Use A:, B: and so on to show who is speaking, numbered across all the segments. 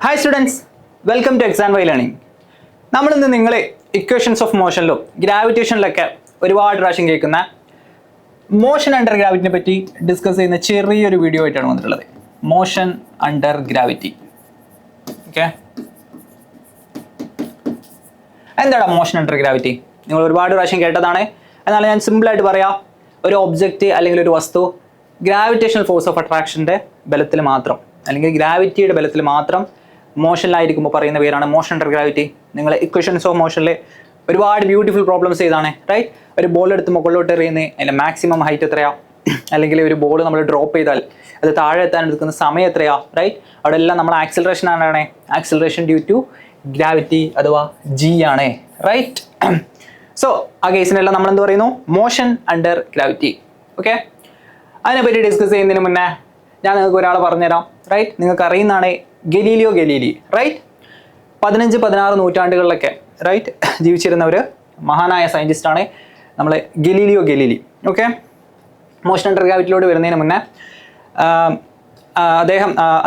A: Hi students, welcome to Exam by Learning. നമ്മൾ ഇന്ന് നിങ്ങളെ ഇക്വേഷൻസ് ഓഫ് മോഷനിലും ഗ്രാവിറ്റേഷനിലൊക്കെ ഒരുപാട് പ്രാവശ്യം കേൾക്കുന്ന മോഷൻ അണ്ടർ ഗ്രാവിറ്റിനെ പറ്റി ഡിസ്കസ് ചെയ്യുന്ന ചെറിയൊരു വീഡിയോ ആയിട്ടാണ് വന്നിട്ടുള്ളത്. Motion under gravity. ഓക്കെ, എന്താണ് മോഷൻ അണ്ടർ ഗ്രാവിറ്റി? നിങ്ങൾ ഒരുപാട് പ്രാവശ്യം കേട്ടതാണ്. എന്നാൽ ഞാൻ സിമ്പിളായിട്ട് പറയാം, ഒരു ഒബ്ജക്റ്റ് അല്ലെങ്കിൽ ഒരു വസ്തു ഗ്രാവിറ്റേഷണൽ ഫോഴ്സ് ഓഫ് അട്രാക്ഷൻ്റെ ബലത്തിൽ മാത്രം അല്ലെങ്കിൽ ഗ്രാവിറ്റിയുടെ ബലത്തിൽ മാത്രം മോഷനിലായിരിക്കുമ്പോൾ പറയുന്ന പേരാണ് മോഷൻ അണ്ടർ ഗ്രാവിറ്റി. നിങ്ങൾ ഇക്വേഷൻസ് ഓഫ് മോഷനിൽ ഒരുപാട് ബ്യൂട്ടിഫുൾ പ്രോബ്ലംസ് ചെയ്താണ്, റൈറ്റ്? ഒരു ബോൾ എടുത്ത് മുകളിലോട്ട് എറിയുന്നത് അതിൻ്റെ മാക്സിമം ഹൈറ്റ് എത്രയാണ്, അല്ലെങ്കിൽ ഒരു ബോൾ നമ്മൾ ഡ്രോപ്പ് ചെയ്താൽ അത് താഴെ എത്താൻ എടുക്കുന്ന സമയം എത്രയാണ്, റൈറ്റ്? അവിടെ എല്ലാം നമ്മൾ ആക്സിലറേഷൻ ആണ്, ആക്സിലറേഷൻ ഡ്യൂ ടു ഗ്രാവിറ്റി അഥവാ ജി ആണ്, റൈറ്റ്? സോ ആ കേസിനെല്ലാം നമ്മൾ എന്ത് പറയുന്നു? Motion under gravity. ഓക്കെ, അതിനെപ്പറ്റി ഡിസ്കസ് ചെയ്യുന്നതിന് മുന്നേ ഞാൻ നിങ്ങൾക്ക് ഒരാളെ പറഞ്ഞുതരാം, റൈറ്റ്? നിങ്ങൾക്ക് അറിയുന്നതാണ് ഗലീലിയോ ഗലീലി, റൈറ്റ്? 15-16 നൂറ്റാണ്ടുകളിലൊക്കെ റൈറ്റ് ജീവിച്ചിരുന്ന ഒരു മഹാനായ സയൻറ്റിസ്റ്റാണ് നമ്മൾ Galileo Galilei. Okay, motion under ഗ്രാവിറ്റിയിലോട്ട് വരുന്നതിന് മുന്നേ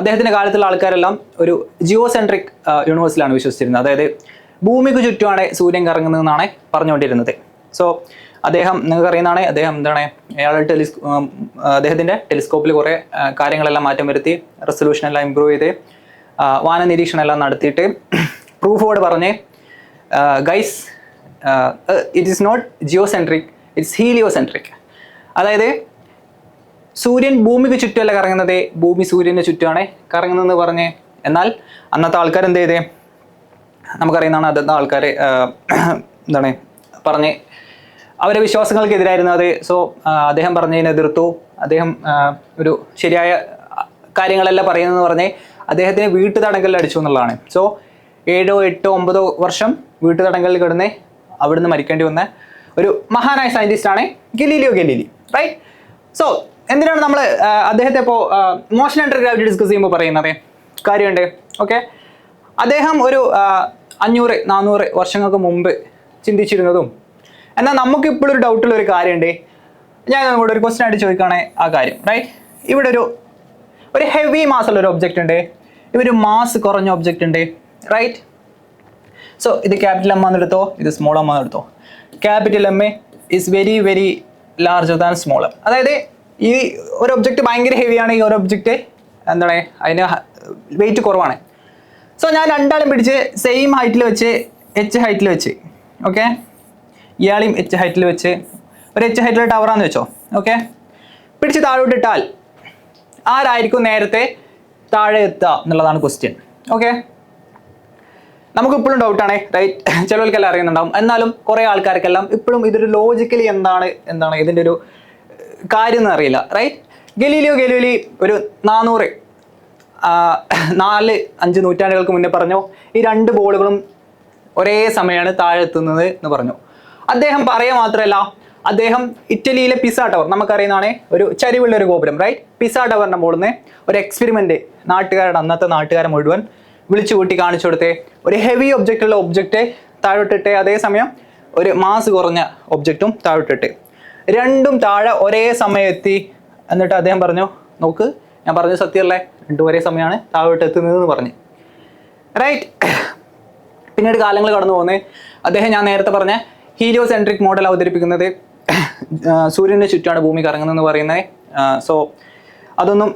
A: അദ്ദേഹത്തിൻ്റെ കാലത്തുള്ള ആൾക്കാരെല്ലാം ഒരു ജിയോസെൻട്രിക് യൂണിവേഴ്സിലാണ് വിശ്വസിച്ചിരുന്നത്. അതായത് ഭൂമിക്ക് ചുറ്റുമാണ് സൂര്യൻ കറങ്ങുന്നതെന്നാണ് പറഞ്ഞുകൊണ്ടിരുന്നത്. സോ അദ്ദേഹം നിങ്ങൾക്ക് അറിയുന്നതാണ്, അദ്ദേഹം എന്താണ്, അദ്ദേഹത്തിൻ്റെ ടെലിസ്കോപ്പിൽ കുറേ കാര്യങ്ങളെല്ലാം മാറ്റം വരുത്തി, റെസൊല്യൂഷനെല്ലാം ഇമ്പ്രൂവ് ചെയ്ത് വാന നിരീക്ഷണം എല്ലാം നടത്തിയിട്ട് പ്രൂഫോട് പറഞ്ഞ് guys it is not geocentric, it's heliocentric. അതായത് സൂര്യൻ ഭൂമിക്ക് ചുറ്റുമല്ല കറങ്ങുന്നത്, ഭൂമി സൂര്യൻ്റെ ചുറ്റുമാണ് കറങ്ങുന്നതെന്ന് പറഞ്ഞ്. എന്നാൽ അന്നത്തെ ആൾക്കാർ എന്ത് ചെയ്തേ നമുക്കറിയുന്നതാണ്, അന്നത്തെ ആൾക്കാർ എന്താണ് പറഞ്ഞ് അവരെ വിശ്വാസങ്ങൾക്കെതിരായിരുന്നു അത്. സോ അദ്ദേഹം പറഞ്ഞതിനെ എതിർത്തു. അദ്ദേഹം ഒരു ശരിയായ കാര്യങ്ങളെല്ലാം പറയുന്നതെന്ന് പറഞ്ഞ് അദ്ദേഹത്തിന് വീട്ടുതടങ്കലിൽ അടിച്ചു എന്നുള്ളതാണ്. സോ 7, 8, 9 വർഷം വീട്ടുതടങ്കലിൽ കിടന്ന് അവിടുന്ന് മരിക്കേണ്ടി വന്ന ഒരു മഹാനായ സയൻറ്റിസ്റ്റാണ് ഗലീലിയോ ഗലീലി, റൈറ്റ്? സോ എന്തിനാണ് നമ്മൾ അദ്ദേഹത്തെ ഇപ്പോൾ മോഷൻ അണ്ടർ ഗ്രാവിറ്റി ഡിസ്കസ് ചെയ്യുമ്പോൾ പറയുന്നത്? കാര്യമുണ്ട്. ഓക്കെ, അദ്ദേഹം ഒരു 500-400 വർഷങ്ങൾക്ക് മുമ്പ് ചിന്തിച്ചിരുന്നതും എന്നാൽ നമുക്കിപ്പോഴൊരു ഡൗട്ടുള്ള ഒരു കാര്യമുണ്ട്. ഞാൻ നിങ്ങളോട് ഒരു ക്വസ്റ്റ്യൻ ആയിട്ട് ചോദിക്കുകയാണ് ആ കാര്യം, റൈറ്റ്? ഇവിടെ ഒരു ഹെവി മാസ് ഉള്ള ഒരു ഒബ്ജക്റ്റ് ഉണ്ട്, ഇവര് മാസ് കുറഞ്ഞ ഒബ്ജക്റ്റ് ഉണ്ട്, റൈറ്റ്? സോ ഇത് ക്യാപിറ്റൽ എം എന്നെടുത്തോ, ഇത് സ്മോൾ എം എന്നെടുത്തോ. Capital M is very very larger than small M. അതായത് ഈ ഒരു ഒബ്ജക്റ്റ് ഭയങ്കര ഹെവിയാണ്, ഈ ഒരു ഒബ്ജക്റ്റ് എന്താണ് അതിന് വെയിറ്റ് കുറവാണ്. സോ ഞാൻ രണ്ടാളും പിടിച്ച് സെയിം ഹൈറ്റിൽ വെച്ച്, എച്ച് ഹൈറ്റിൽ വെച്ച്, ഓക്കെ, ഇയാളെയും എച്ച് ഹൈറ്റിൽ വെച്ച്, ഒരു എച്ച് ഹൈറ്റിൽ ടവറാന്ന് വെച്ചോ, ഓക്കെ, പിടിച്ച് താഴോട്ടിട്ടാൽ ആരായിരിക്കും നേരത്തെ താഴെ എത്തുക എന്നുള്ളതാണ് ക്വസ്റ്റ്യൻ. ഓക്കെ, നമുക്കിപ്പോഴും ഡൗട്ടാണ്, റൈറ്റ്? ചിലവർക്കെല്ലാം അറിയുന്നുണ്ടാവും, എന്നാലും കുറേ ആൾക്കാർക്കെല്ലാം ഇപ്പോഴും ഇതൊരു ലോജിക്കലി എന്താണ് ഇതിൻ്റെ ഒരു കാര്യം എന്ന് അറിയില്ല, റൈറ്റ്? ഗലീലിയോ ഗലീലി ഒരു 4-5 നൂറ്റാണ്ടുകൾക്ക് മുന്നേ പറഞ്ഞു ഈ 2 ബോളുകളും ഒരേ സമയമാണ് താഴെ എത്തുന്നത് എന്ന് പറഞ്ഞു. അദ്ദേഹം പറയുക മാത്രമല്ല, അദ്ദേഹം ഇറ്റലിയിലെ പിസ ടവർ, നമുക്കറിയുന്നതാണ് ഒരു ചരിവുള്ള ഒരു ഗോപുരം, റൈറ്റ്? പിസ ടവറിൻ്റെ മുകളിൽ നിന്ന് ഒരു എക്സ്പെരിമെൻറ്റ് അന്നത്തെ നാട്ടുകാരെ മുഴുവൻ വിളിച്ചു കൂട്ടി കാണിച്ചു കൊടുത്തേ. ഒരു ഹെവി ഒബ്ജക്റ്റുള്ള ഒബ്ജക്റ്റ് താഴോട്ടിട്ട്, അതേസമയം ഒരു മാസ് കുറഞ്ഞ ഒബ്ജക്റ്റും താഴോട്ടിട്ട്, രണ്ടും താഴെ ഒരേ സമയം എത്തി. എന്നിട്ട് അദ്ദേഹം പറഞ്ഞു, നോക്ക് ഞാൻ പറഞ്ഞ സത്യമല്ലേ, രണ്ടും ഒരേ സമയമാണ് താഴോട്ട് എത്തുന്നതെന്ന് പറഞ്ഞ്, റൈറ്റ്? പിന്നീട് കാലങ്ങൾ കടന്നു പോകുന്നത് അദ്ദേഹം ഞാൻ നേരത്തെ പറഞ്ഞ ഹീലിയോസെൻട്രിക് മോഡൽ അവതരിപ്പിക്കുന്നത് സൂര്യൻ്റെ ചുറ്റാണ് ഭൂമി കറങ്ങുന്നതെന്ന് പറയുന്നത്. സോ അതൊന്നും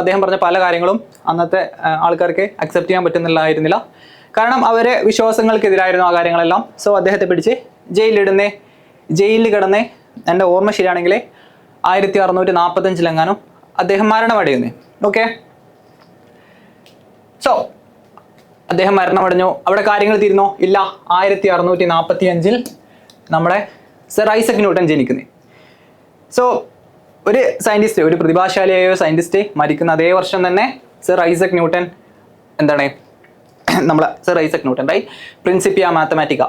A: അദ്ദേഹം പറഞ്ഞ പല കാര്യങ്ങളും അന്നത്തെ ആൾക്കാർക്ക് അക്സെപ്റ്റ് ചെയ്യാൻ പറ്റുന്നില്ലായിരുന്നില്ല. കാരണം അവരെ വിശ്വാസങ്ങൾക്കെതിരായിരുന്നു ആ കാര്യങ്ങളെല്ലാം. സോ അദ്ദേഹത്തെ പിടിച്ച് ജയിലിൽ കിടന്ന് എൻ്റെ ഓർമ്മ ശരിയാണെങ്കിൽ 1645 അദ്ദേഹം മരണമടയുന്നു. ഓക്കെ, സോ അദ്ദേഹം മരണമടഞ്ഞു. അവിടെ കാര്യങ്ങൾ തീരുന്നോ? ഇല്ല. 1645 നമ്മുടെ സർ ഐസക് ന്യൂട്ടൺ ജനിക്കുന്നത്. സോ ഒരു സയൻറ്റിസ്റ്റ്, ഒരു പ്രതിഭാശാലിയായ സയൻറ്റിസ്റ്റ് മരിക്കുന്ന അതേ വർഷം തന്നെ സർ ഐസക് ന്യൂട്ടൺ എന്താണ് sir Isaac Newton, right? Principia Mathematica,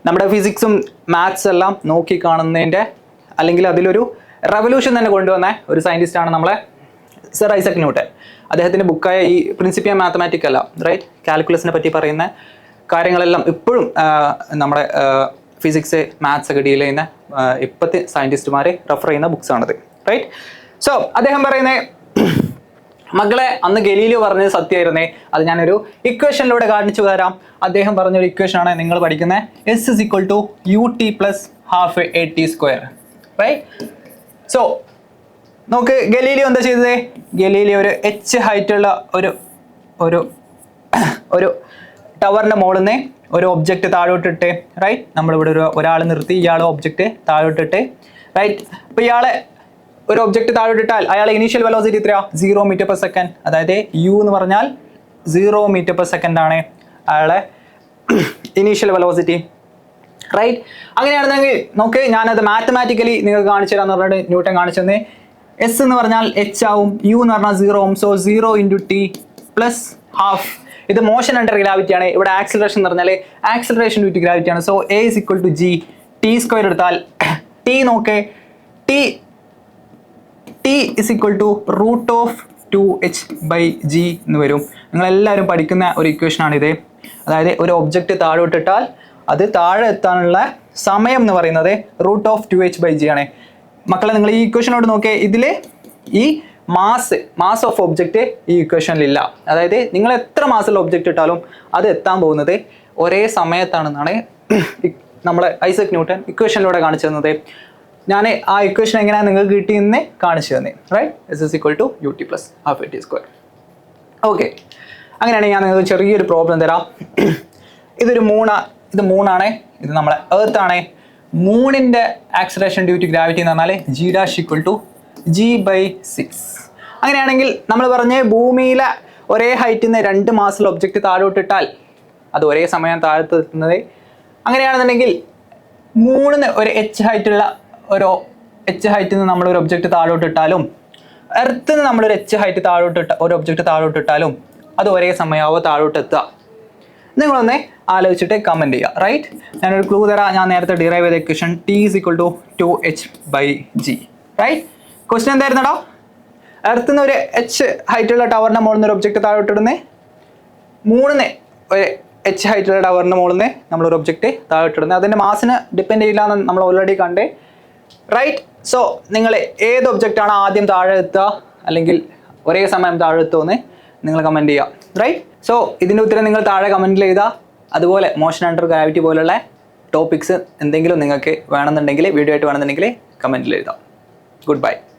A: നമ്മുടെ ഫിസിക്സും മാത്സ് എല്ലാം നോക്കി കാണുന്നതിൻ്റെ അല്ലെങ്കിൽ അതിലൊരു റെവല്യൂഷൻ തന്നെ കൊണ്ടുവന്ന ഒരു സയൻറ്റിസ്റ്റാണ് നമ്മളെ സർ ഐസക് ന്യൂട്ടൺ. അദ്ദേഹത്തിൻ്റെ ബുക്കായ ഈ പ്രിൻസിപ്പിയ മാത്തമാറ്റിക്ക അല്ല, റൈറ്റ്? കാൽക്കുലസിനെ പറ്റി പറയുന്ന കാര്യങ്ങളെല്ലാം ഇപ്പോഴും നമ്മുടെ ഫിസിക്സ് മാത്സ് ഒക്കെ ഡീൽ ചെയ്യുന്ന ഇപ്പോഴത്തെ സയൻറ്റിസ്റ്റുമാർ റെഫർ ചെയ്യുന്ന ബുക്സാണത്, റൈറ്റ്? സോ അദ്ദേഹം പറയുന്നത് മക്കളെ അന്ന് ഗലീലിയോ പറഞ്ഞത് സത്യമായിരുന്നേ. അത് ഞാനൊരു ഇക്വേഷനിലൂടെ കാണിച്ചു തരാം. അദ്ദേഹം പറഞ്ഞൊരു ഇക്വേഷനാണ് നിങ്ങൾ പഠിക്കുന്നത്. S is equal to ut plus half at square, right? So നമുക്ക് ഗലീലിയോ എന്താ ചെയ്തത്? ഗലീലിയോ ഒരു h ഹൈറ്റുള്ള ഒരു ഒരു ടവറിൻ്റെ മുകളിൽ നിന്ന് ഒരു ഒബ്ജക്റ്റ് താഴോട്ടിട്ട്, റൈറ്റ്? നമ്മളിവിടെ ഒരാൾ നിർത്തി, ഇയാൾ ഒബ്ജക്റ്റ് താഴോട്ടിട്ട്, റൈറ്റ്? അപ്പോൾ ഇയാളെ ഒരു ഒബ്ജക്റ്റ് താഴോട്ടിട്ടാൽ അയാളെ ഇനീഷ്യൽ വെലോസിറ്റി എത്രയാ? 0 മീറ്റർ പെർ സെക്കൻഡ്. അതായത് u എന്ന് പറഞ്ഞാൽ 0 മീറ്റർ പെർ സെക്കൻഡ് ആണ് അയാളെ ഇനീഷ്യൽ വെലോസിറ്റി, റൈറ്റ്? അങ്ങനെയാണെന്നെങ്കിൽ നോക്ക്, ഞാനത് മാത്തമാറ്റിക്കലി നിങ്ങൾക്ക് കാണിച്ചു തരാമെന്ന് പറഞ്ഞിട്ട് ന്യൂട്ടൺ കാണിച്ചു തന്നെ. എസ് എന്ന് പറഞ്ഞാൽ h ആവും, u എന്ന് പറഞ്ഞാൽ 0 ആവും. So 0 × t plus half. ഇത് മോഷൻ അണ്ടർ ഗ്രാവിറ്റി ആണ്. ഇവിടെ ആക്സിലറേഷൻ എന്ന് പറഞ്ഞാൽ ആക്സിലറേഷൻ ഡ്യൂ ടു ഗ്രാവിറ്റി ആണ്. So a is equal to g. T square എടുത്താൽ t നോക്കേ, t is equal to √2h/g എന്ന് വരും. നിങ്ങളെല്ലാവരും പഠിക്കുന്ന ഒരു ഇക്വേഷനാണിത്. അതായത് ഒരു ഒബ്ജക്റ്റ് താഴോട്ടിട്ടാൽ അത് താഴെ എത്താനുള്ള സമയം എന്ന് പറയുന്നത് √2h/g ആണ്. മക്കളെ നിങ്ങൾ ഈ ഇക്വേഷനോട് നോക്കിയേ, ഇതിൽ ഈ മാസ് ഓഫ് ഒബ്ജക്റ്റ് ഈ ഇക്വേഷനിലില്ല. അതായത് നിങ്ങൾ എത്ര മാസുള്ള ഒബ്ജക്റ്റ് ഇട്ടാലും അത് എത്താൻ പോകുന്നത് ഒരേ സമയത്താണെന്നാണ് നമ്മളെ ഐസക് ന്യൂട്ടൺ ഇക്വേഷനിലൂടെ കാണിച്ചു തന്നത്. ഞാൻ ആ ഇക്വേഷൻ എങ്ങനെയാണ് നിങ്ങൾക്ക് കിട്ടിയെന്ന് കാണിച്ചു തന്നെ, right? S is equal to ut plus half at square. Okay, അങ്ങനെയാണെങ്കിൽ ഞാൻ നിങ്ങൾക്ക് ചെറിയൊരു പ്രോബ്ലം തരാം. ഇത് മൂണാണ്, ഇത് നമ്മളെ എർത്ത് ആണ്. മൂണിൻ്റെ ആക്സിലറേഷൻ ഡ്യൂ ടു ഗ്രാവിറ്റി എന്ന് പറഞ്ഞാൽ g'=g/6. അങ്ങനെയാണെങ്കിൽ നമ്മൾ പറഞ്ഞ ഭൂമിയിലെ ഒരേ ഹൈറ്റിൽ നിന്ന് 2 മാസുള്ള ഒബ്ജക്റ്റ് താഴോട്ടിട്ടാൽ അത് ഒരേ സമയം താഴത്ത് എത്തുന്നത്. അങ്ങനെയാണെന്നുണ്ടെങ്കിൽ മൂണിന് ഒരു h ഹൈറ്റിൽ നിന്ന് നമ്മളൊരു ഒബ്ജക്റ്റ് താഴോട്ടിട്ടാലും എർത്തിൽ നിന്ന് നമ്മളൊരു h ഹൈറ്റ് ഒരു ഒബ്ജക്റ്റ് താഴോട്ടിട്ടാലും അത് ഒരേ സമയമാവോ താഴോട്ടെത്തുക. നിങ്ങളൊന്ന് ആലോചിച്ചിട്ട് കമൻറ്റ് ചെയ്യുക, റൈറ്റ്? ഞാനൊരു ക്ലൂ തരാം. ഞാൻ നേരത്തെ ഡിറൈവ് ചെയ്ത equation t is equal to 2h/g, right? Question എന്തായിരുന്നടാ? എർത്തിൽ നിന്ന് ഒരു h ഹൈറ്റുള്ള ടവറിൻ്റെ മുകളിൽ നിന്ന് ഒരു ഒബ്ജക്റ്റ് താഴോട്ടിടുന്നേ, മൂന്നിന് ഒരു h ഹൈറ്റുള്ള ടവറിൻ്റെ മുകളിൽ നിന്ന് നമ്മളൊരു ഒബ്ജക്റ്റ് താഴോട്ടിടുന്നത്. അതിൻ്റെ മാസിന് ഡിപ്പെൻഡ് ചെയ്യില്ല എന്ന് നമ്മൾ ഓൾറെഡി കണ്ടേ, റൈറ്റ്? സോ നിങ്ങൾ ഏത് ഒബ്ജക്റ്റാണ് ആദ്യം താഴെ എത്തുക അല്ലെങ്കിൽ ഒരേ സമയം താഴെ എത്തുമെന്ന് നിങ്ങൾ കമൻറ്റ് ചെയ്യുക, റൈറ്റ്? സോ ഇതിൻ്റെ ഉത്തരം നിങ്ങൾ താഴെ കമൻറ്റിൽ ചെയ്താൽ, അതുപോലെ മോഷൻ അണ്ടർ ഗ്രാവിറ്റി പോലുള്ള ടോപ്പിക്സ് എന്തെങ്കിലും നിങ്ങൾക്ക് വേണമെന്നുണ്ടെങ്കിൽ, വീഡിയോ ആയിട്ട് വേണമെന്നുണ്ടെങ്കിൽ കമൻറ്റിൽ എഴുതാം. Good bye.